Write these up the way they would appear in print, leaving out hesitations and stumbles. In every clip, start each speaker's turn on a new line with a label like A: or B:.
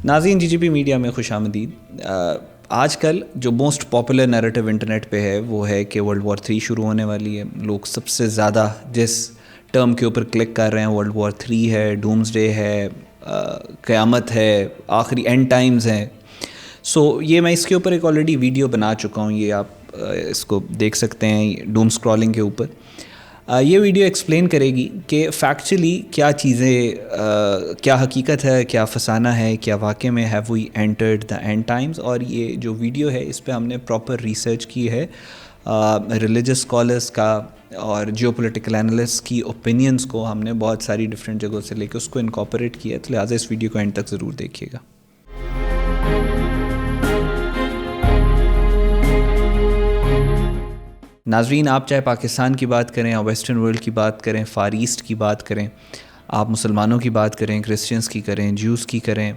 A: ناظرین جی پی میڈیا میں خوش آمدید. آج کل جو موسٹ پاپولر نیریٹو انٹرنیٹ پہ ہے وہ ہے کہ ورلڈ وار 3 شروع ہونے والی ہے. لوگ سب سے زیادہ جس ٹرم کے اوپر کلک کر رہے ہیں ورلڈ وار 3 ہے, ڈومز ڈے ہے, قیامت ہے, آخری اینڈ ٹائمز ہیں. سو یہ میں اس کے اوپر ایک آلریڈی ویڈیو بنا چکا ہوں, یہ آپ اس کو دیکھ سکتے ہیں ڈوم اسکرولنگ کے اوپر. یہ ویڈیو ایکسپلین کرے گی کہ فیکچولی کیا چیزیں, کیا حقیقت ہے, کیا فسانہ ہے, کیا واقع میں have we entered the end times. اور یہ جو ویڈیو ہے اس پہ ہم نے پراپر ریسرچ کی ہے ریلیجس اسکالرس کا اور جیو پولیٹیکل اینالسٹ کی اوپینینس کو ہم نے بہت ساری ڈفرینٹ جگہوں سے لے کے اس کو انکارپوریٹ کیا ہے. تو لہٰذا اس ویڈیو کو اینڈ تک ضرور دیکھیے گا. ناظرین, آپ چاہے پاکستان کی بات کریں یا ویسٹرن ورلڈ کی بات کریں, فار ایسٹ کی بات کریں, آپ مسلمانوں کی بات کریں, کرسچنس کی کریں, جیوز کی کریں,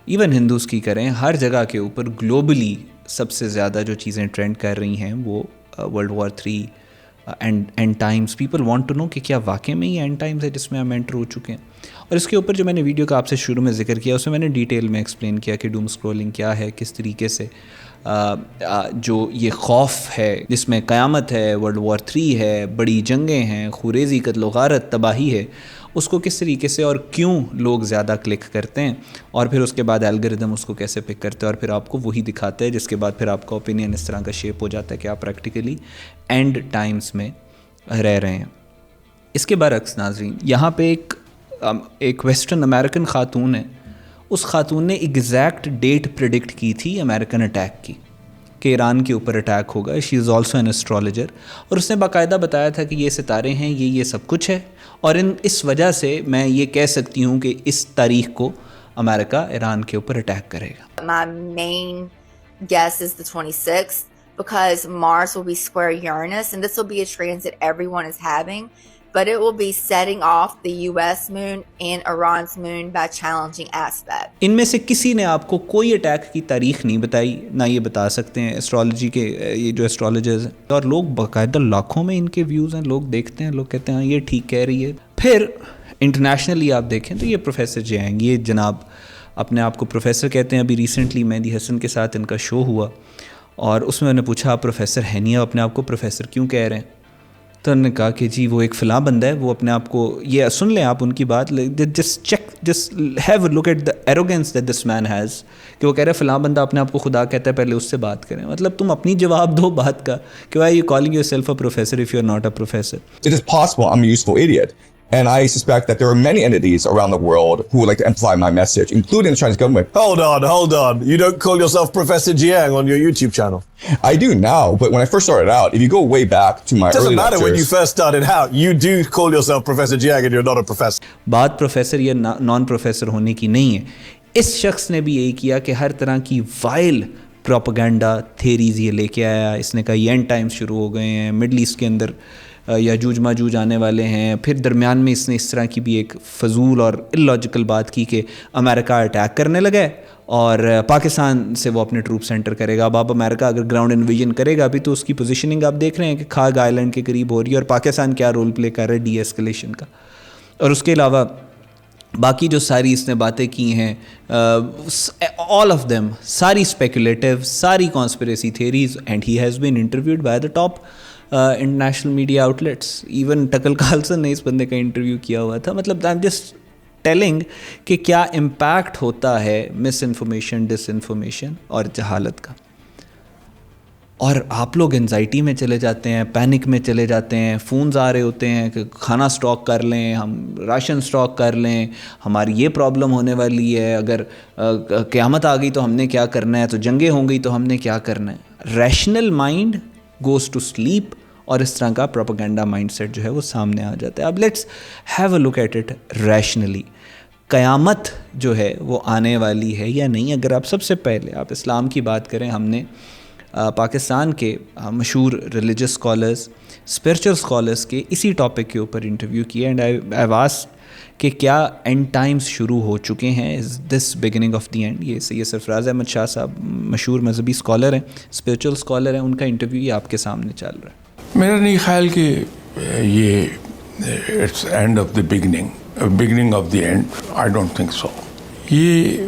A: ایون ہندوز کی کریں, ہر جگہ کے اوپر گلوبلی سب سے زیادہ جو چیزیں ٹرینڈ کر رہی ہیں وہ world war 3 end times. People want to know کہ کیا واقع میں یہ اینڈ ٹائمز ہے جس میں ہم انٹر ہو چکے ہیں. اور اس کے اوپر جو میں نے ویڈیو کا آپ سے شروع میں ذکر کیا اس میں نے ڈیٹیل میں ایکسپلین کیا کہ ڈوم اسکرولنگ کیا ہے, کس طریقے سے جو یہ خوف ہے جس میں قیامت ہے, ورلڈ وار 3 ہے, بڑی جنگیں ہیں, خوریزی, قتل و غارت, تباہی ہے, اس کو کس طریقے سے اور کیوں لوگ زیادہ کلک کرتے ہیں, اور پھر اس کے بعد الگوریتھم اس کو کیسے پک کرتے ہیں اور پھر آپ کو وہی دکھاتا ہے, جس کے بعد پھر آپ کا اوپینین اس طرح کا شیپ ہو جاتا ہے کہ آپ پریکٹیکلی اینڈ ٹائمز میں رہ رہے ہیں. اس کے برعکس ناظرین, یہاں پہ ایک ویسٹرن امریکن خاتون ہے. اس خاتون نے ایگزیکٹ ڈیٹ پریڈکٹ کی تھی امریکن اٹیک کی کہ ایران کے اوپر اٹیک ہوگا. شی از آلسو این ایسٹرولوجر, اور اس نے باقاعدہ بتایا تھا کہ یہ ستارے ہیں, یہ سب کچھ ہے, اور اس وجہ سے میں یہ کہہ سکتی ہوں کہ اس تاریخ کو امریکہ ایران کے اوپر اٹیک کرے گا.
B: My main guess is the 26th because Mars will be square Uranus and this will be a transit everyone is having. But it will be setting off the US moon and Iran's moon by challenging aspect.
A: ان میں سے کسی نے آپ کو کوئی attack کی تاریخ نہیں بتائی, نہ یہ بتا سکتے ہیں ایسٹرالوجی کے یہ جو ایسٹرالوجرز ہیں, اور لوگ باقاعدہ لاکھوں میں ان کے ویوز ہیں, لوگ دیکھتے ہیں, لوگ کہتے ہیں یہ ٹھیک کہہ رہی ہے. پھر انٹرنیشنلی آپ دیکھیں تو یہ پروفیسر جی ہیں, یہ جناب اپنے آپ کو پروفیسر کہتے ہیں. ابھی ریسنٹلی مہدی حسن کے ساتھ ان کا شو ہوا اور اس میں انہوں نے پوچھا آپ پروفیسر ہیں نہیں, اپنے آپ کو پروفیسر کیوں کہہ رہے ہیں؟ تو انہوں نے کہا کہ جی وہ ایک فلاں بندہ ہے, وہ اپنے آپ کو, یہ سن لیں آپ ان کی بات, just have a look at the arrogance that this man has, کہ وہ کہہ رہے ہیں فلاں بندہ اپنے آپ کو خدا کہتا ہے, پہلے اس سے بات کریں. مطلب تم اپنی جواب دو بات کا کہ why you calling yourself a professor if you are not a professor.
C: It is possible I'm a useful idiot. And I suspect that there are many entities around the world who would like to amplify my message, including the Chinese government.
D: Hold on. You don't call yourself Professor Jiang on your YouTube channel?
C: I do now, but when I first started out, if you go way back to my early lectures... It doesn't matter when you first started
D: out. You do call yourself Professor Jiang and you're not a professor.
A: بات professor یا naan professor ہونے کی نہیں ہے. اس شخص نے بھی یہی کیا کہ ہر طرح کی وائل پروپیگنڈا تھیریز یہ لے کے آیا. اس نے کہا یہ اینڈ ٹائمز شروع ہو گئے ہیں, مڈل ایسٹ کے اندر یاجوج ماجوج آنے والے ہیں. پھر درمیان میں اس نے اس طرح کی بھی ایک فضول اور اللاجیکل بات کی کہ امریکہ اٹیک کرنے لگا ہے اور پاکستان سے وہ اپنے ٹروپ سینٹر کرے گا. اب امریکہ اگر گراؤنڈ انویژن کرے گا ابھی تو اس کی پوزیشننگ آپ دیکھ رہے ہیں کہ کھاگ آئلینڈ کے قریب ہو رہی ہے, اور پاکستان کیا رول پلے کر رہا ہے ڈی ایسکلیشن کا. اور اس کے علاوہ باقی جو ساری اس نے باتیں کی ہیں آل آف دیم ساری اسپیکولیٹو, ساری conspiracy theories, and he has been interviewed by the top international media outlets. Even Tucker Carlson نے اس بندے کا انٹرویو کیا ہوا تھا. مطلب آئی ایم جسٹ ٹیلنگ کہ کیا امپیکٹ ہوتا ہے مس انفارمیشن, ڈس انفارمیشن اور جہالت کا. اور آپ لوگ انزائٹی میں چلے جاتے ہیں, پینک میں چلے جاتے ہیں, فونز آ رہے ہوتے ہیں کہ کھانا سٹاک کر لیں, ہم راشن سٹاک کر لیں, ہماری یہ پرابلم ہونے والی ہے, اگر قیامت آ گئی تو ہم نے کیا کرنا ہے, تو جنگیں ہوں گئی تو ہم نے کیا کرنا ہے. Rational mind goes to sleep, اور اس طرح کا پروپیگنڈا مائنڈ سیٹ جو ہے وہ سامنے آ جاتا ہے. اب let's have a look at it rationally. قیامت جو ہے وہ آنے والی ہے یا نہیں؟ اگر آپ سب سے پہلے آپ اسلام کی بات کریں, ہم نے پاکستان کے مشہور ریلیجس اسکالرز, اسپرچل اسکالرز کے اسی ٹاپک کے اوپر انٹرویو کیے, اینڈ آئی آسکڈ کہ کیا اینڈ ٹائمز شروع ہو چکے ہیں, از دس بگننگ آف دی اینڈ. یہ سید سرفراز احمد شاہ صاحب مشہور مذہبی اسکالر ہیں, اسپرچل اسکالر ہیں, ان کا انٹرویو یہ آپ کے سامنے چل رہا ہے.
E: میرا نہیں خیال کہ یہ it's end of the beginning of the end. I don't think so. یہ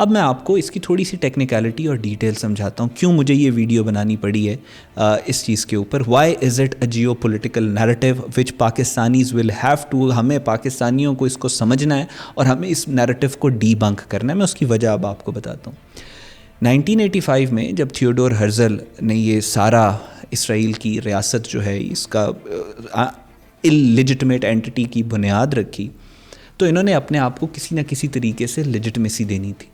A: اب میں آپ کو اس کی تھوڑی سی ٹیکنیکلٹی اور ڈیٹیل سمجھاتا ہوں کیوں مجھے یہ ویڈیو بنانی پڑی ہے اس چیز کے اوپر. Why is it a geopolitical narrative which Pakistanis will have to, ہمیں پاکستانیوں کو اس کو سمجھنا ہے اور ہمیں اس نیریٹو کو ڈی بنک کرنا ہے. میں اس کی وجہ اب آپ کو بتاتا ہوں. 1985 میں جب تھیوڈور ہرزل نے یہ سارا اسرائیل کی ریاست جو ہے اس کا اللیجٹمیٹ اینٹی کی بنیاد رکھی, تو انہوں نے اپنے آپ کو کسی نہ کسی طریقے سے لیجٹمیسی دینی تھی.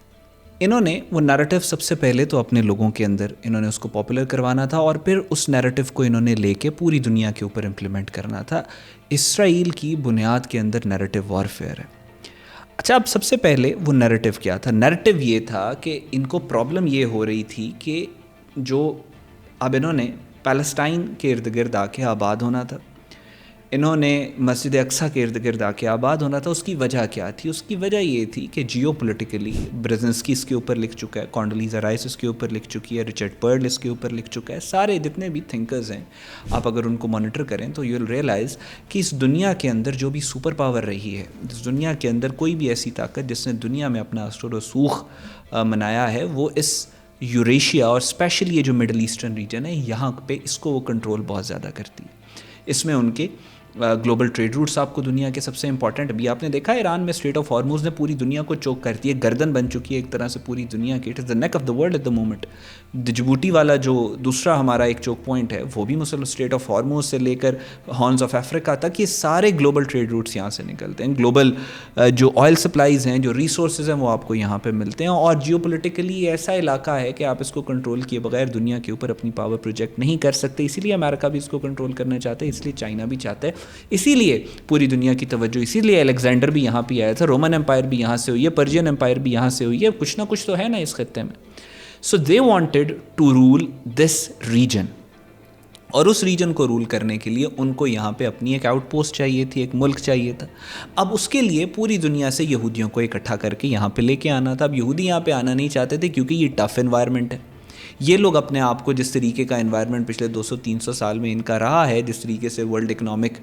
A: انہوں نے وہ نیریٹو سب سے پہلے تو اپنے لوگوں کے اندر انہوں نے اس کو پاپولر کروانا تھا اور پھر اس نیریٹو کو انہوں نے لے کے پوری دنیا کے اوپر امپلیمنٹ کرنا تھا. اسرائیل کی بنیاد کے اندر نیریٹو وارفیئر ہے. اچھا, اب سب سے پہلے وہ نیریٹو کیا تھا؟ نیریٹو یہ تھا کہ ان کو پرابلم یہ ہو رہی تھی کہ جو اب انہوں نے پیلسٹائن کے ارد گرد آ کے آباد ہونا تھا, انہوں نے مسجد اقصیٰ کے ارد گرد آ کے آباد ہونا تھا. اس کی وجہ کیا تھی؟ اس کی وجہ یہ تھی کہ جیو پولیٹیکلی برزنسکی اس کے اوپر لکھ چکا ہے, کانڈولیزا رائس اس کے اوپر لکھ چکی ہے, رچرڈ پرل اس کے اوپر لکھ چکا ہے. سارے جتنے بھی تھنکرز ہیں آپ اگر ان کو مانیٹر کریں تو یو ول ریئلائز کہ اس دنیا کے اندر جو بھی سپر پاور رہی ہے, اس دنیا کے اندر کوئی بھی ایسی طاقت جس نے دنیا میں اپنا اثر و رسوخ منایا ہے, وہ اس یوریشیا اور اسپیشلی یہ جو مڈل ایسٹرن ریجن ہے یہاں پہ اس کو وہ کنٹرول بہت زیادہ کرتی ہے. اس میں ان کے گلوبل ٹریڈ روٹس آپ کو دنیا کے سب سے امپورٹنٹ, ابھی آپ نے دیکھا ایران میں اسٹریٹ آف ہارموز نے پوری دنیا کو چوک کر دی ہے, گردن بن چکی ہے ایک طرح سے پوری دنیا کی. It is the neck of the world at the moment. Djibouti والا جو دوسرا ہمارا ایک چوک پوائنٹ ہے وہ بھی مسلم اسٹریٹ آف ہارموز سے لے کر ہارنز آف افریقہ تک, یہ سارے گلوبل ٹریڈ روٹس یہاں سے نکلتے ہیں. گلوبل جو آئل سپلائیز ہیں, جو ریسورسز ہیں, وہ آپ کو یہاں پہ ملتے ہیں. اور جیو پولیٹیکلی ایسا علاقہ ہے کہ آپ اس کو کنٹرول کیے بغیر دنیا کے اوپر اپنی پاور پروجیکٹ نہیں کر سکتے. اسی لیے امریکہ بھی اس کو کنٹرول کرنا چاہتا ہے, اس لیے چائنا بھی چاہتا ہے, اسی لیے پوری دنیا کی توجہ, اسی لیے الیگزینڈر بھی یہاں پہ آیا تھا, رومن امپائر بھی یہاں سے ہوئی ہے, پرجین امپائر بھی یہاں سے ہوئی ہے, کچھ نہ کچھ تو ہے نا اس خطے میں. So they wanted to rule this region, اور اس ریجن کو رول کرنے کے لیے ان کو یہاں پہ اپنی ایک آؤٹ پوسٹ چاہیے تھی, ایک ملک چاہیے تھا. اب اس کے لیے پوری دنیا سے یہودیوں کو اکٹھا کر کے یہاں پہ لے کے آنا تھا. اب یہودی یہاں پہ آنا نہیں چاہتے تھے کیونکہ یہ ٹف انوائرمنٹ ہے. یہ لوگ اپنے آپ کو جس طریقے کا انوائرمنٹ پچھلے 200-300 سال میں ان کا رہا ہے, جس طریقے سے ورلڈ اکنامک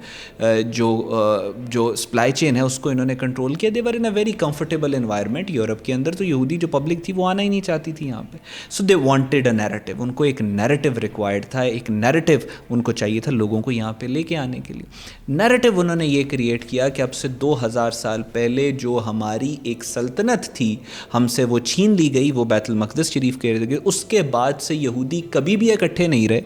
A: جو سپلائی چین ہے اس کو انہوں نے کنٹرول کیا, they were in a very comfortable environment. Europe کے اندر تو یہودی جو پبلک تھی وہ آنا ہی نہیں چاہتی تھی یہاں پہ. سو دے وانٹیڈ اے نیریٹو, ان کو ایک نیریٹو ریکوائرڈ تھا, ایک نیریٹو ان کو چاہیے تھا لوگوں کو یہاں پہ لے کے آنے کے لیے. نیریٹو انہوں نے یہ کریٹ کیا کہ اب سے 2000 سال پہلے جو ہماری ایک سلطنت تھی ہم سے وہ چھین لی گئی, وہ بیت المقدس شریف کے ارد گرد, اس کے بعد سے یہودی کبھی بھی اکٹھے نہیں رہے.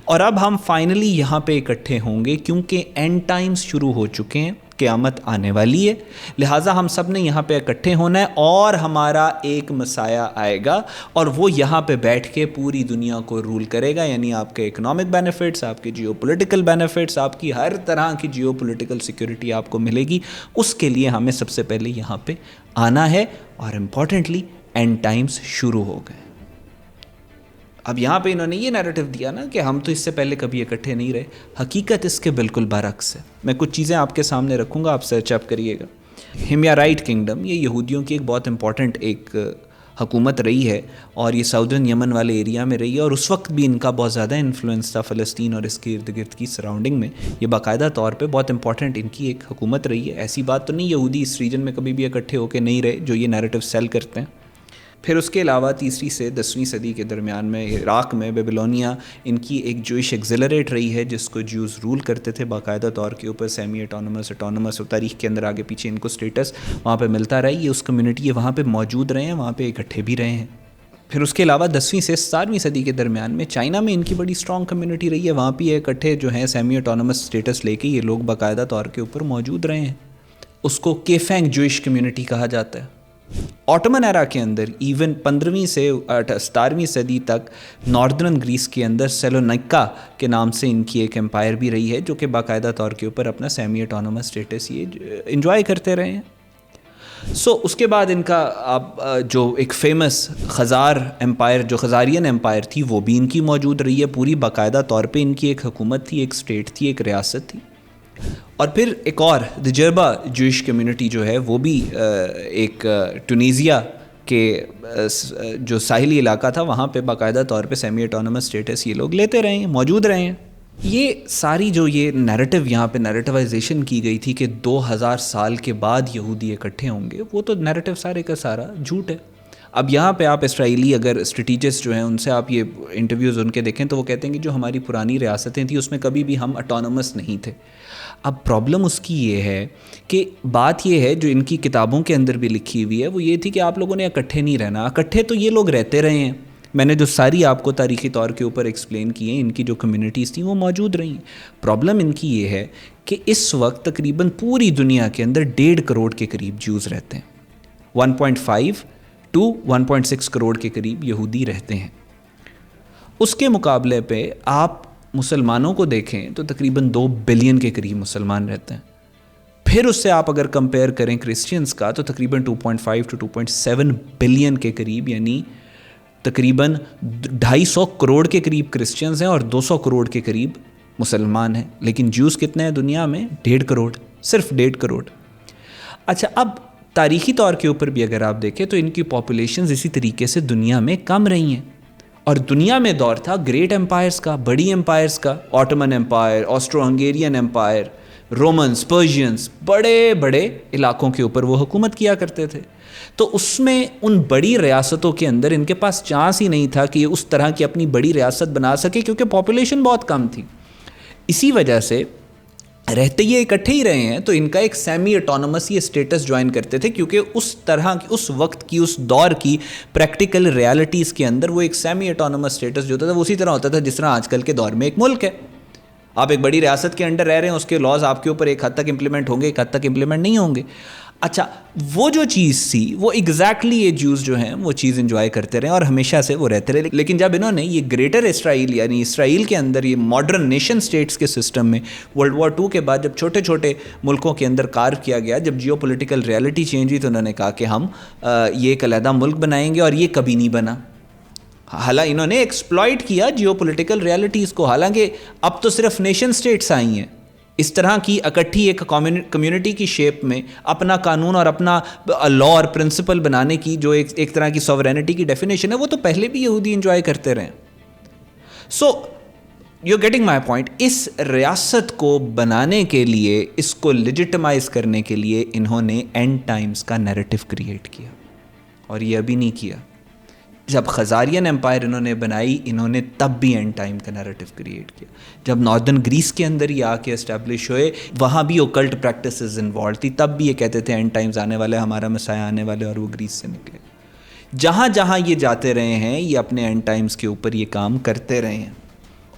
A: اور اب ہم فائنلی یہاں پہ اکٹھے ہوں گے کیونکہ اینڈ ٹائمز شروع ہو چکے ہیں, قیامت آنے والی ہے, لہٰذا ہم سب نے یہاں پہ اکٹھے ہونا ہے اور ہمارا ایک مسایہ آئے گا اور وہ یہاں پہ بیٹھ کے پوری دنیا کو رول کرے گا. یعنی آپ کے اکنامک بینیفٹس, آپ کے جیو پولیٹیکل بینیفٹس, آپ کی ہر طرح کی جیو پولیٹیکل سیکورٹی آپ کو ملے گی. اس کے لیے ہمیں سب سے پہلے یہاں پہ آنا ہے, اور امپورٹنٹلی اینڈ ٹائمز شروع ہو گئے. اب یہاں پہ انہوں نے یہ نیریٹو دیا نا کہ ہم تو اس سے پہلے کبھی اکٹھے نہیں رہے. حقیقت اس کے بالکل برعکس ہے. میں کچھ چیزیں آپ کے سامنے رکھوں گا, آپ سرچ اپ کریے گا. ہمیارائٹ کنگڈم, یہ یہودیوں کی ایک بہت امپورٹنٹ ایک حکومت رہی ہے, اور یہ ساؤدرن یمن والے ایریا میں رہی ہے, اور اس وقت بھی ان کا بہت زیادہ انفلوئنس تھا فلسطین اور اس کے ارد گرد کی سراؤنڈنگ میں. یہ باقاعدہ طور پہ بہت امپورٹنٹ ان کی ایک حکومت رہی ہے. ایسی بات تو نہیں یہودی اس ریجن میں کبھی بھی اکٹھے ہو کے نہیں رہے جو یہ نیریٹو سیل کرتے ہیں. پھر اس کے علاوہ 3 سے 10ویں صدی کے درمیان میں عراق میں بیبلونیا ان کی ایک جوئش ایگزلریٹ رہی ہے جس کو جیوز رول کرتے تھے باقاعدہ طور کے اوپر, سیمی اٹانومس اور تاریخ کے اندر آگے پیچھے ان کو سٹیٹس وہاں پہ ملتا رہا. یہ اس کمیونٹی وہاں پہ موجود رہے ہیں, وہاں پہ اکٹھے بھی رہے ہیں. پھر اس کے علاوہ 10ویں سے 17ویں صدی کے درمیان میں چائنا میں ان کی بڑی اسٹرانگ کمیونٹی رہی ہے, وہاں پہ یہ اکٹھے جو ہیں سیمی اٹانومس سٹیٹس لے کے یہ لوگ باقاعدہ طور کے اوپر موجود رہے ہیں. اس کو کیفینگ جوئش کمیونٹی کہا جاتا ہے. آٹومن ایرا کے اندر ایون 15ویں سے 17ویں صدی تک ناردرن گریس کے اندر سیلونیکا کے نام سے ان کی ایک امپائر بھی رہی ہے جو کہ باقاعدہ طور کے اوپر اپنا سیمی اٹانومس اسٹیٹس یہ انجوائے کرتے رہے ہیں. سو اس کے بعد ان کا جو ایک فیمس خزار امپائر, جو خزارین امپائر تھی, وہ بھی ان کی موجود رہی ہے. پوری باقاعدہ طور پہ ان کی ایک حکومت تھی, ایک اسٹیٹ تھی, ایک ریاست تھی. اور پھر ایک اور دجربہ جوئش کمیونٹی جو ہے وہ بھی ایک ٹونیزیا کے جو ساحلی علاقہ تھا وہاں پہ باقاعدہ طور پہ سیمی اٹانومس اسٹیٹس یہ لوگ لیتے رہے ہیں, موجود رہے ہیں. یہ ساری جو یہ نیریٹو یہاں پہ نیریٹیوائزیشن کی گئی تھی کہ 2000 سال کے بعد یہودی اکٹھے ہوں گے, وہ تو نیریٹو سارے کا سارا جھوٹ ہے. اب یہاں پہ آپ اسرائیلی اگر اسٹریٹجسٹ جو ہیں ان سے آپ یہ انٹرویوز ان کے دیکھیں تو وہ کہتے ہیں کہ جو ہماری پرانی ریاستیں تھیں اس میں کبھی بھی ہم اٹانومس نہیں تھے. اب پرابلم اس کی یہ ہے کہ بات یہ ہے جو ان کی کتابوں کے اندر بھی لکھی ہوئی ہے وہ یہ تھی کہ آپ لوگوں نے اکٹھے نہیں رہنا. اکٹھے تو یہ لوگ رہتے رہے ہیں, میں نے جو ساری آپ کو تاریخی طور کے اوپر ایکسپلین کی ہیں, ان کی جو کمیونٹیز تھیں وہ موجود رہی ہیں. پرابلم ان کی یہ ہے کہ اس وقت تقریباً پوری دنیا کے اندر 1.5 کروڑ کے قریب جوز رہتے ہیں, 1.5 to 1.6 کروڑ کے قریب یہودی رہتے ہیں. اس کے مقابلے پہ آپ مسلمانوں کو دیکھیں تو تقریباً 2 بلین کے قریب مسلمان رہتے ہیں. پھر اس سے آپ اگر کمپیئر کریں کرسچنز کا تو تقریباً 2.5 to 2.7 بلین کے قریب, یعنی تقریباً 250 کروڑ کے قریب کرسچنز ہیں اور 200 کروڑ کے قریب مسلمان ہیں. لیکن جوز کتنے ہیں دنیا میں؟ 1.5 کروڑ, صرف 1.5 کروڑ. اچھا, اب تاریخی طور کے اوپر بھی اگر آپ دیکھیں تو ان کی پاپولیشنز اسی طریقے سے دنیا میں کم رہی ہیں. اور دنیا میں دور تھا گریٹ امپائرز کا, بڑی امپائرز کا, Ottoman empire, Austro Hungarian empire, Romans, Persians, بڑے بڑے علاقوں کے اوپر وہ حکومت کیا کرتے تھے. تو اس میں ان بڑی ریاستوں کے اندر ان کے پاس چانس ہی نہیں تھا کہ یہ اس طرح کی اپنی بڑی ریاست بنا سکے کیونکہ پاپولیشن بہت کم تھی. اسی وجہ سے رہتے یہ اکٹھے ہی رہے ہیں تو ان کا ایک سیمی اٹانومس یہ اسٹیٹس جوائن کرتے تھے کیونکہ اس طرح کی اس وقت کی اس دور کی پریکٹیکل ریالٹیز کے اندر وہ ایک سیمی اٹانومس اسٹیٹس جو ہوتا تھا وہ اسی طرح ہوتا تھا جس طرح آج کل کے دور میں ایک ملک ہے. آپ ایک بڑی ریاست کے انڈر رہ رہے ہیں, اس کے لاز آپ کے اوپر ایک حد تک امپلیمنٹ ہوں گے, ایک حد تک امپلیمنٹ نہیں ہوں گے. اچھا, وہ جو چیز تھی وہ ایگزیکٹلی یہ جوز جو ہیں وہ چیز انجوائے کرتے رہے اور ہمیشہ سے وہ رہتے رہے. لیکن جب انہوں نے یہ گریٹر اسرائیل یعنی اسرائیل کے اندر یہ ماڈرن نیشن سٹیٹس کے سسٹم میں ورلڈ وار 2 کے بعد جب چھوٹے چھوٹے ملکوں کے اندر کارو کیا گیا, جب جیو پولیٹیکل ریالٹی چینج ہوئی تو انہوں نے کہا کہ ہم یہ ایک علیحدہ ملک بنائیں گے اور یہ کبھی نہیں بنا. حالانکہ انہوں نے ایکسپلائٹ کیا جیو پولیٹیکل ریالٹیز کو, حالانکہ اب تو صرف نیشن سٹیٹس آئی ہیں اس طرح کی اکٹھی ایک کمیونٹی کی شیپ میں اپنا قانون اور اپنا لا اور پرنسپل بنانے کی جو ایک طرح کی سوورینٹی کی ڈیفینیشن ہے وہ تو پہلے بھی یہودی انجوائے کرتے رہے. So you getting my point. اس ریاست کو بنانے کے لیے, اس کو لیجٹمائز کرنے کے لیے انہوں نے اینڈ ٹائمز کا نیریٹو کریٹ کیا, اور یہ ابھی نہیں کیا. جب خزارین امپائر انہوں نے بنائی انہوں نے تب بھی اینڈ ٹائم کا نیریٹو کریٹ کیا. جب ناردرن گریس کے اندر یہ آ کے اسٹیبلش ہوئے وہاں بھی اوکلٹ پریکٹسز انوالو تھی, تب بھی یہ کہتے تھے اینڈ ٹائمز آنے والے, ہمارا مسیح آنے والے, اور وہ گریس سے نکلے. جہاں جہاں یہ جاتے رہے ہیں یہ اپنے اینڈ ٹائمز کے اوپر یہ کام کرتے رہے ہیں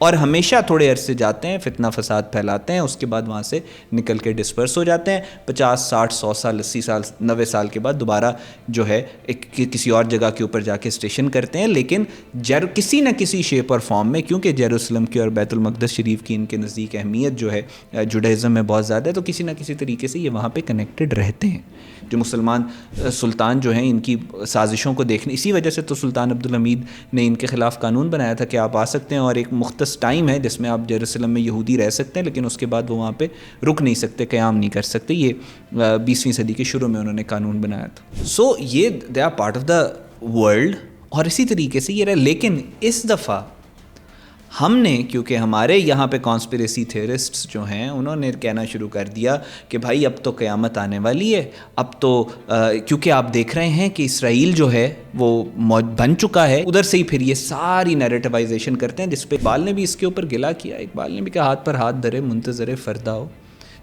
A: اور ہمیشہ تھوڑے عرصے جاتے ہیں, فتنہ فساد پھیلاتے ہیں, اس کے بعد وہاں سے نکل کے ڈسپرس ہو جاتے ہیں. 50 60 100 سال 80 سال 90 سال کے بعد دوبارہ جو ہے کسی اور جگہ کے اوپر جا کے اسٹیشن کرتے ہیں. لیکن کسی نہ کسی شیپ اور فارم میں, کیونکہ یروشلم کی اور بیت المقدس شریف کی ان کے نزدیک اہمیت جو ہے جوڈائزم میں بہت زیادہ ہے, تو کسی نہ کسی طریقے سے یہ وہاں پہ کنیکٹڈ رہتے ہیں. جو مسلمان سلطان جو ہیں ان کی سازشوں کو دیکھنے, اسی وجہ سے تو سلطان عبدالحمید نے ان کے خلاف قانون بنایا تھا کہ آپ آ سکتے ہیں اور ایک مختص ٹائم ہے جس میں آپ یروشلم میں یہودی رہ سکتے ہیں, لیکن اس کے بعد وہ وہاں پہ رک نہیں سکتے, قیام نہیں کر سکتے. یہ 20ویں صدی کے شروع میں انہوں نے قانون بنایا تھا. سو یہ they are part of the world, اور اسی طریقے سے یہ رہے. لیکن اس دفعہ ہم نے, کیونکہ ہمارے یہاں پہ کانسپریسی تھیورسٹس جو ہیں انہوں نے کہنا شروع کر دیا کہ بھائی اب تو قیامت آنے والی ہے, اب تو کیونکہ آپ دیکھ رہے ہیں کہ اسرائیل جو ہے وہ بن چکا ہے, ادھر سے ہی پھر یہ ساری نیریٹیوائزیشن کرتے ہیں, جس پہ اقبال نے بھی اس کے اوپر گلا کیا. اقبال نے بھی کہا ہاتھ پر ہاتھ دھرے منتظر فردا ہو,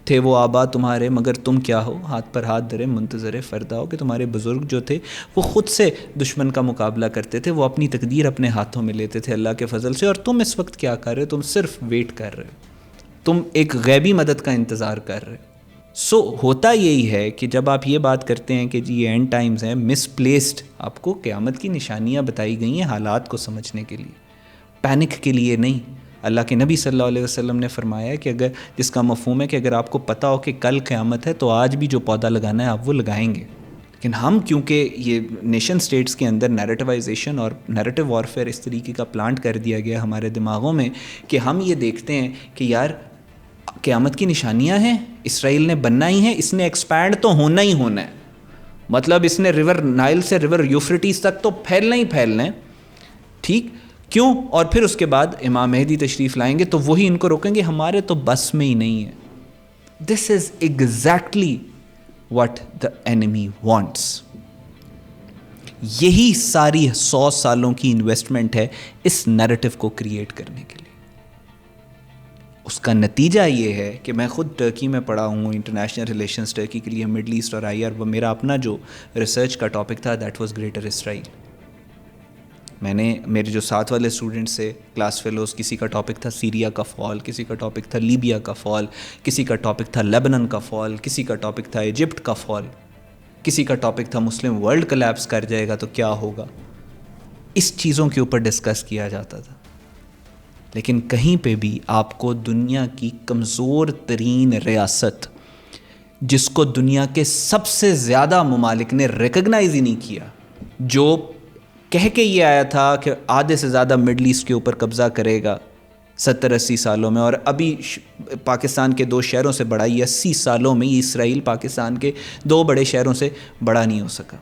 A: تھے وہ آبا تمہارے مگر تم کیا ہو, ہاتھ پر ہاتھ دھرے منتظر فردا ہو. کہ تمہارے بزرگ جو تھے وہ خود سے دشمن کا مقابلہ کرتے تھے, وہ اپنی تقدیر اپنے ہاتھوں میں لیتے تھے اللہ کے فضل سے, اور تم اس وقت کیا کر رہے ہو؟ تم صرف ویٹ کر رہے ہو, تم ایک غیبی مدد کا انتظار کر رہے ہو. سو ہوتا یہی ہے کہ جب آپ یہ بات کرتے ہیں کہ جی یہ اینڈ ٹائمز ہیں, مس پلیسڈ آپ کو قیامت کی نشانیاں بتائی گئی ہیں حالات کو سمجھنے کے لیے, پینک کے لیے نہیں. اللہ کے نبی صلی اللہ علیہ وسلم نے فرمایا کہ اگر, جس کا مفہوم ہے کہ اگر آپ کو پتہ ہو کہ کل قیامت ہے تو آج بھی جو پودا لگانا ہے آپ وہ لگائیں گے. لیکن ہم کیونکہ یہ نیشن سٹیٹس کے اندر نیریٹیوائزیشن اور نیریٹیو وارفیئر اس طریقے کا پلانٹ کر دیا گیا ہمارے دماغوں میں کہ ہم یہ دیکھتے ہیں کہ یار قیامت کی نشانیاں ہیں, اسرائیل نے بننا ہی ہے, اس نے ایکسپینڈ تو ہونا ہی ہونا ہے, مطلب اس نے ریور نائل سے ریور یوفریٹیز تک تو پھیلنا ہی پھیلنا ہے. ٹھیک کیوں؟ اور پھر اس کے بعد امام مہدی تشریف لائیں گے تو وہی ان کو روکیں گے, ہمارے تو بس میں ہی نہیں ہے. This is exactly what the enemy wants. یہی ساری 100 سالوں کی انویسٹمنٹ ہے اس نیریٹو کو کریٹ کرنے کے لیے. اس کا نتیجہ یہ ہے کہ میں خود ٹرکی میں پڑھا ہوں, انٹرنیشنل ریلیشنز ٹرکی کے لیے, مڈل ایسٹ اور آئی آر. میرا اپنا جو ریسرچ کا ٹاپک تھا دیٹ واز گریٹر اسرائیل. میں نے میرے جو ساتھ والے اسٹوڈنٹس سے کلاس فیلوز, کسی کا ٹاپک تھا سیریا کا فال, کسی کا ٹاپک تھا لیبیا کا فال, کسی کا ٹاپک تھا لیبنن کا فال, کسی کا ٹاپک تھا ایجپٹ کا فال, کسی کا ٹاپک تھا مسلم ورلڈ کلیپس کر جائے گا تو کیا ہوگا. اس چیزوں کے اوپر ڈسکس کیا جاتا تھا. لیکن کہیں پہ بھی آپ کو دنیا کی کمزور ترین ریاست, جس کو دنیا کے سب سے زیادہ ممالک نے ریکگنائز ہی نہیں کیا, جو کہہ کے یہ آیا تھا کہ آدھے سے زیادہ مڈل ایسٹ کے اوپر قبضہ کرے گا 70-80 سالوں میں, اور ابھی پاکستان کے 2 شہروں سے بڑا, یہ 80 سالوں میں یہ اسرائیل پاکستان کے 2 بڑے شہروں سے بڑا نہیں ہو سکا.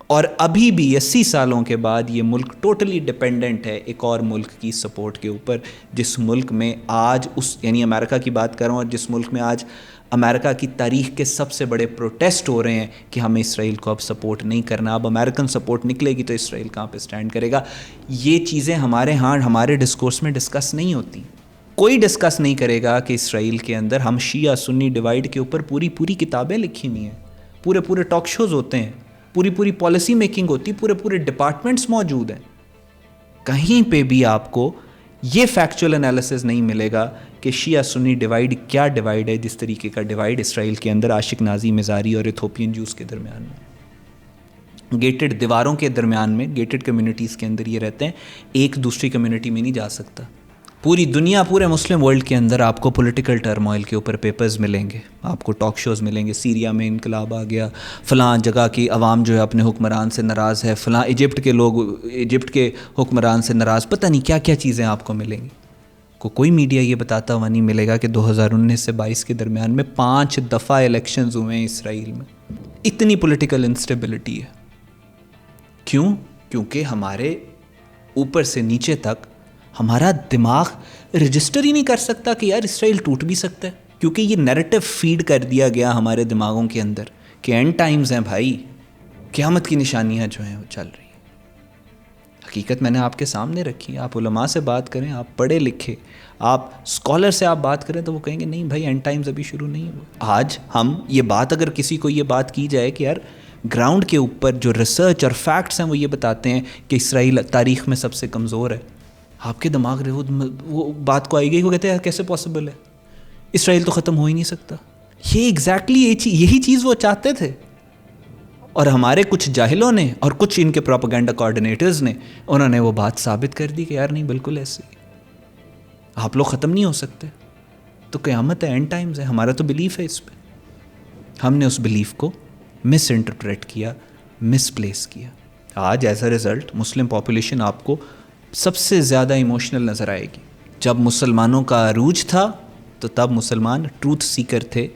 A: اور ابھی بھی 80 سالوں کے بعد یہ ملک ٹوٹلی ڈپینڈنٹ ہے ایک اور ملک کی سپورٹ کے اوپر, جس ملک میں آج یعنی امریکہ کی بات کر رہا ہوں, اور جس ملک میں آج امریکہ کی تاریخ کے سب سے بڑے پروٹیسٹ ہو رہے ہیں کہ ہمیں اسرائیل کو اب سپورٹ نہیں کرنا, اب امریکن سپورٹ نکلے گی تو اسرائیل کہاں پہ سٹینڈ کرے گا. یہ چیزیں ہمارے ڈسکورس میں ڈسکس نہیں ہوتی. کوئی ڈسکس نہیں کرے گا کہ اسرائیل کے اندر ہم شیعہ سنی ڈیوائڈ کے اوپر پوری کتابیں لکھی ہوئی ہیں, پورے ٹاک شوز ہوتے ہیں, پوری پالیسی میکنگ ہوتی, پورے ڈپارٹمنٹس موجود ہیں. کہیں پہ بھی آپ کو یہ فیکچول انالیسز نہیں ملے گا کہ شیعہ سنی ڈیوائڈ کیا ڈیوائڈ ہے, جس طریقے کا ڈیوائڈ اسرائیل کے اندر عاشق نازی مزاری اور ایتھوپین جوز کے درمیان میں, گیٹڈ دیواروں کے درمیان میں, گیٹڈ کمیونٹیز کے اندر یہ رہتے ہیں, ایک دوسری کمیونٹی میں نہیں جا سکتا. پوری دنیا, پورے مسلم ورلڈ کے اندر آپ کو پولیٹیکل ٹرموائل کے اوپر پیپرز ملیں گے, آپ کو ٹاک شوز ملیں گے, سیریا میں انقلاب آ گیا, فلاں جگہ کی عوام جو ہے اپنے حکمران سے ناراض ہے, فلاں ایجپٹ کے لوگ ایجپٹ کے حکمران سے ناراض, پتہ نہیں کیا کیا چیزیں آپ کو ملیں گی. کوئی میڈیا یہ بتاتا ہوا نہیں ملے گا کہ 2019 سے 22 کے درمیان میں 5 دفعہ الیکشنز ہوئے ہیں اسرائیل میں. اتنی پولیٹیکل انسٹیبلٹی ہے. کیوں؟ کیونکہ ہمارے اوپر سے نیچے تک ہمارا دماغ رجسٹر ہی نہیں کر سکتا کہ یار اسرائیل ٹوٹ بھی سکتا ہے, کیونکہ یہ نیریٹو فیڈ کر دیا گیا ہمارے دماغوں کے اندر کہ اینڈ ٹائمز ہیں بھائی, قیامت کی نشانیاں جو ہیں وہ چل رہی ہیں. حقیقت میں نے آپ کے سامنے رکھی. آپ علماء سے بات کریں, آپ پڑھے لکھے, آپ اسکالر سے آپ بات کریں تو وہ کہیں گے نہیں بھائی اینڈ ٹائمز ابھی شروع نہیں ہوئے. آج ہم یہ بات, اگر کسی کو یہ بات کی جائے کہ یار گراؤنڈ کے اوپر جو ریسرچ اور فیکٹس ہیں وہ یہ بتاتے ہیں کہ اسرائیل تاریخ میں سب سے کمزور ہے, آپ کے دماغ میں وہ بات کو آئے گی, وہ کہتے ہیں کیسے پاسبل ہے, اسرائیل تو ختم ہو ہی نہیں سکتا. یہ ایگزیکٹلی یہی چیز وہ چاہتے تھے, اور ہمارے کچھ جاہلوں نے اور کچھ ان کے پروپیگنڈا کوآرڈینیٹرز نے, انہوں نے وہ بات ثابت کر دی کہ یار نہیں بالکل ایسے ہی, آپ لوگ ختم نہیں ہو سکتے, تو قیامت ہے, اینڈ ٹائمز ہے. ہمارا تو بلیف ہے اس پہ, ہم نے اس بلیف کو مس انٹرپریٹ کیا, مس پلیس کیا. آج as a result Muslim population آپ کو سب سے زیادہ ایموشنل نظر آئے گی. جب مسلمانوں کا عروج تھا تو تب مسلمان ٹروتھ سیکر تھے,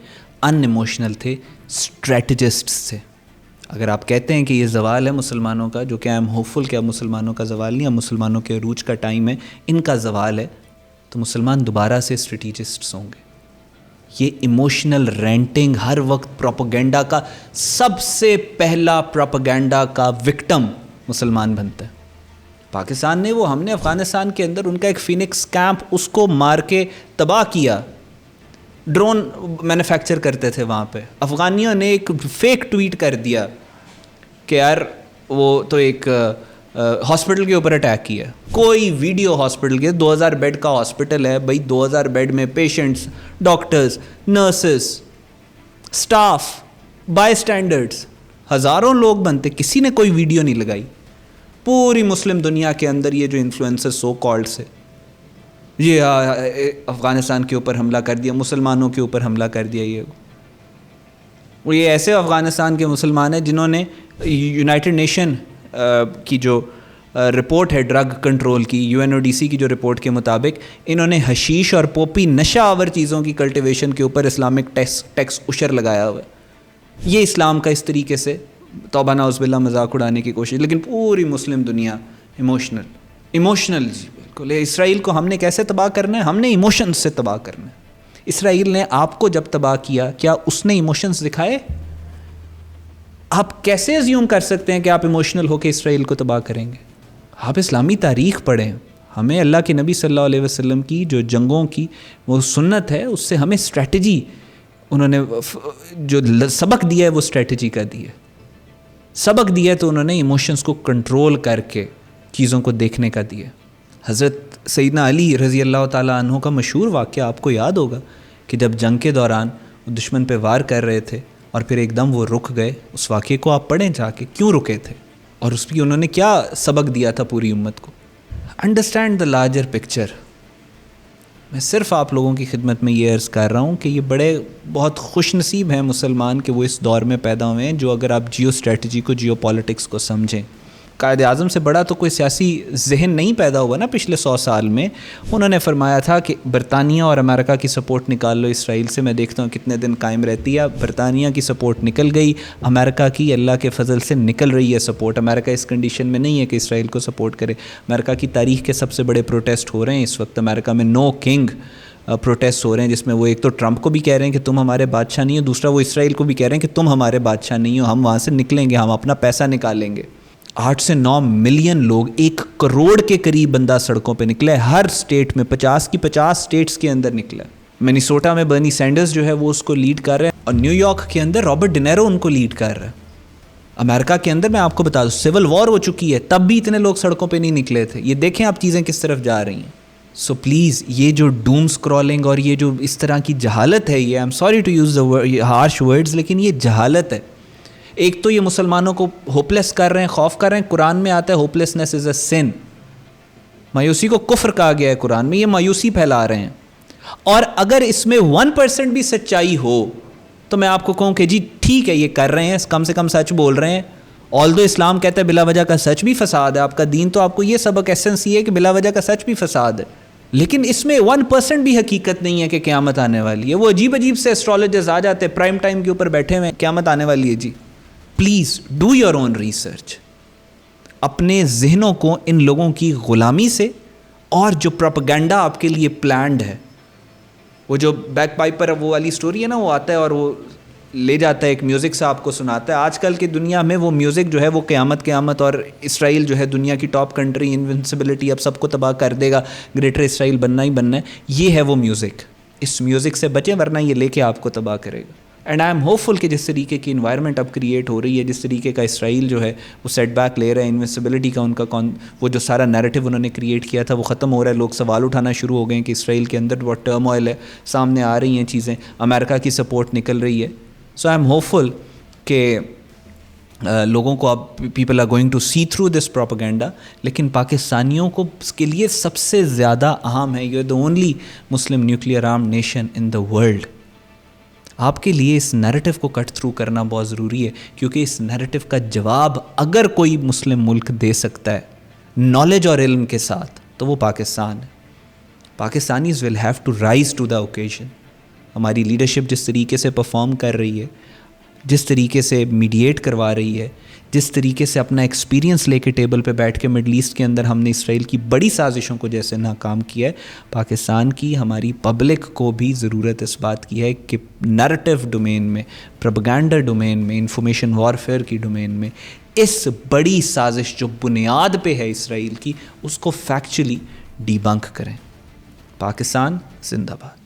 A: ان ایموشنل تھے, اسٹریٹجسٹس تھے. اگر آپ کہتے ہیں کہ یہ زوال ہے مسلمانوں کا, جو کہ آئی ایم ہوپ فل کہ اب مسلمانوں کا زوال نہیں, اب مسلمانوں کے عروج کا ٹائم ہے, ان کا زوال ہے, تو مسلمان دوبارہ سے اسٹریٹجسٹس ہوں گے. یہ ایموشنل رینٹنگ ہر وقت پروپیگنڈا کا سب سے پہلا پروپیگنڈا کا وکٹم مسلمان بنتا ہے. پاکستان نے ہم نے افغانستان کے اندر ان کا ایک فینکس کیمپ, اس کو مار کے تباہ کیا. ڈرون مینوفیکچر کرتے تھے وہاں پہ, افغانیوں نے ایک فیک ٹویٹ کر دیا کہ یار وہ تو ایک ہاسپٹل کے اوپر اٹیک کیا. کوئی ویڈیو ہاسپٹل کے, 2000 بیڈ کا ہاسپٹل ہے بھائی, 2000 بیڈ میں patients, doctors, nurses, staff, by standards, ہزاروں لوگ بنتے, کسی نے کوئی ویڈیو نہیں لگائی. پوری مسلم دنیا کے اندر یہ جو انفلوئنسر سو کالڈ سے, یہ افغانستان کے اوپر حملہ کر دیا, مسلمانوں کے اوپر حملہ کر دیا. یہ ایسے افغانستان کے مسلمان ہیں جنہوں نے یونائٹڈ نیشن کی جو رپورٹ ہے ڈرگ کنٹرول کی, UNODC کی جو رپورٹ کے مطابق, انہوں نے حشیش اور پوپی نشہ آور چیزوں کی کلٹیویشن کے اوپر اسلامک ٹیکس عشر لگایا ہوا ہے. یہ اسلام کا اس طریقے سے توبہ نعوذ باللہ مذاق اڑانے کی کوشش. لیکن پوری مسلم دنیا ایموشنل جی بالکل. اسرائیل کو ہم نے کیسے تباہ کرنا ہے؟ ہم نے ایموشنز سے تباہ کرنا ہے. اسرائیل نے آپ کو جب تباہ کیا, کیا اس نے ایموشنز دکھائے؟ آپ کیسے ایزیوم کر سکتے ہیں کہ آپ ایموشنل ہو کے اسرائیل کو تباہ کریں گے؟ آپ اسلامی تاریخ پڑھیں. ہمیں اللہ کے نبی صلی اللہ علیہ وسلم کی جو جنگوں کی وہ سنت ہے اس سے ہمیں اسٹریٹجی انہوں نے جو سبق دیا ہے وہ اسٹریٹجی کا دیا ہے. سبق دیا ہے تو انہوں نے ایموشنز کو کنٹرول کر کے چیزوں کو دیکھنے کا دیا. حضرت سیدنا علی رضی اللہ تعالیٰ عنہ کا مشہور واقعہ آپ کو یاد ہوگا کہ جب جنگ کے دوران وہ دشمن پہ وار کر رہے تھے اور پھر ایک دم وہ رک گئے. اس واقعے کو آپ پڑھیں جا کے کیوں رکے تھے اور اس کی انہوں نے کیا سبق دیا تھا پوری امت کو. Understand the larger picture. میں صرف آپ لوگوں کی خدمت میں یہ عرض کر رہا ہوں کہ یہ بہت خوش نصیب ہیں مسلمان کہ وہ اس دور میں پیدا ہوئے ہیں جو اگر آپ جیو اسٹریٹجی کو جیو پالیٹکس کو سمجھیں. قائد اعظم سے بڑا تو کوئی سیاسی ذہن نہیں پیدا ہوا نا پچھلے 100 سال میں. انہوں نے فرمایا تھا کہ برطانیہ اور امریکہ کی سپورٹ نکال لو اسرائیل سے. میں دیکھتا ہوں کتنے دن قائم رہتی ہے. برطانیہ کی سپورٹ نکل گئی, امریکہ کی اللہ کے فضل سے نکل رہی ہے سپورٹ. امریکہ اس کنڈیشن میں نہیں ہے کہ اسرائیل کو سپورٹ کرے. امریکہ کی تاریخ کے سب سے بڑے پروٹیسٹ ہو رہے ہیں اس وقت امریکہ میں. نو کنگ پروٹیسٹ ہو رہے ہیں جس میں وہ ایک تو ٹرمپ کو بھی کہہ رہے ہیں کہ تم ہمارے بادشاہ نہیں ہو, دوسرا وہ اسرائیل کو بھی کہہ رہے ہیں کہ تم ہمارے بادشاہ نہیں ہو, ہم وہاں سے نکلیں گے, ہم اپنا پیسہ نکالیں گے. 8 سے 9 ملین لوگ, 1 کروڑ کے قریب بندہ سڑکوں پہ نکلا ہے. ہر اسٹیٹ میں 50 کی 50 اسٹیٹس کے اندر نکلا ہے. منیسوٹا میں برنی سینڈرز جو ہے وہ اس کو لیڈ کر رہے ہیں اور نیو یارک کے اندر رابرٹ ڈینیرو ان کو لیڈ کر رہا ہے. امریکہ کے اندر میں آپ کو بتا دوں سول وار ہو چکی ہے, تب بھی اتنے لوگ سڑکوں پہ نہیں نکلے تھے. یہ دیکھیں آپ چیزیں کس طرف جا رہی ہیں. سو پلیز یہ جو ڈوم اسکرولنگ اور یہ جو اس طرح کی جہالت ہے, یہ I am sorry to use the harsh words, لیکن یہ جہالت ہے. ایک تو یہ مسلمانوں کو ہوپلیس کر رہے ہیں, خوف کر رہے ہیں. قرآن میں آتا ہے ہوپلیسنس از اے سن, مایوسی کو کفر کہا گیا ہے قرآن میں. یہ مایوسی پھیلا رہے ہیں. اور اگر اس میں 1% بھی سچائی ہو تو میں آپ کو کہوں کہ جی ٹھیک ہے یہ کر رہے ہیں, کم سے کم سچ بول رہے ہیں. آلدو اسلام کہتا ہے بلا وجہ کا سچ بھی فساد ہے. آپ کا دین تو آپ کو یہ سبق ایسنس یہ ہے کہ بلا وجہ کا سچ بھی فساد ہے. لیکن اس میں 1% بھی حقیقت نہیں ہے کہ قیامت آنے والی ہے. وہ عجیب عجیب سے اسٹرالوجرز آ جاتے ہیں پرائم ٹائم کے اوپر بیٹھے ہوئے ہیں, قیامت آنے والی ہے جی. Please do your own research. اپنے ذہنوں کو ان لوگوں کی غلامی سے اور جو پروپیگنڈا آپ کے لیے پلانڈ ہے, وہ جو بیک پائپر وہ والی سٹوری ہے نا, وہ آتا ہے اور وہ لے جاتا ہے ایک میوزک سے آپ کو سناتا ہے. آج کل کی دنیا میں وہ میوزک جو ہے وہ قیامت اور اسرائیل جو ہے دنیا کی ٹاپ کنٹری, انوینسبلٹی, اب سب کو تباہ کر دے گا, گریٹر اسرائیل بننا ہی بننا ہے. یہ ہے وہ میوزک. اس میوزک سے بچیں ورنہ یہ لے کے آپ کو تباہ کرے گا. اینڈ آئی ایم ہوپ فل کہ جس طریقے کی انوائرمنٹ اب کریٹ ہو رہی ہے, جس طریقے کا اسرائیل جو ہے وہ سیٹ بیک لے رہا ہے, انوینسبلٹی کا ان کا وہ جو سارا نیریٹو انہوں نے کریٹ کیا تھا وہ ختم ہو رہا ہے. لوگ سوال اٹھانا شروع ہو گئے ہیں کہ اسرائیل کے اندر وہ ٹرم آئل ہے, سامنے آ رہی ہیں چیزیں, امریکہ کی سپورٹ نکل رہی ہے. سو آئی ایم ہوپ فل کہ لوگوں کو اب people are going to see through this propaganda. لیکن پاکستانیوں کو اس کے لیے سب سے زیادہ اہم ہے, you are the only Muslim nuclear arm nation in the world. آپ کے لیے اس نیریٹو کو کٹ تھرو کرنا بہت ضروری ہے, کیونکہ اس نیریٹو کا جواب اگر کوئی مسلم ملک دے سکتا ہے نالج اور علم کے ساتھ تو وہ پاکستان ہے. Pakistanis will have to rise to the occasion. ہماری لیڈرشپ جس طریقے سے پرفارم کر رہی ہے, جس طریقے سے میڈیٹ کروا رہی ہے, جس طریقے سے اپنا ایکسپیرینس لے کے ٹیبل پہ بیٹھ کے مڈل ایسٹ کے اندر ہم نے اسرائیل کی بڑی سازشوں کو جیسے ناکام کیا ہے, پاکستان کی ہماری پبلک کو بھی ضرورت اس بات کی ہے کہ نیریٹو ڈومین میں, پروپیگنڈا ڈومین میں, انفارمیشن وارفیئر کی ڈومین میں اس بڑی سازش جو بنیاد پہ ہے اسرائیل کی, اس کو فیکچولی ڈی بنک کریں. پاکستان زندہ باد.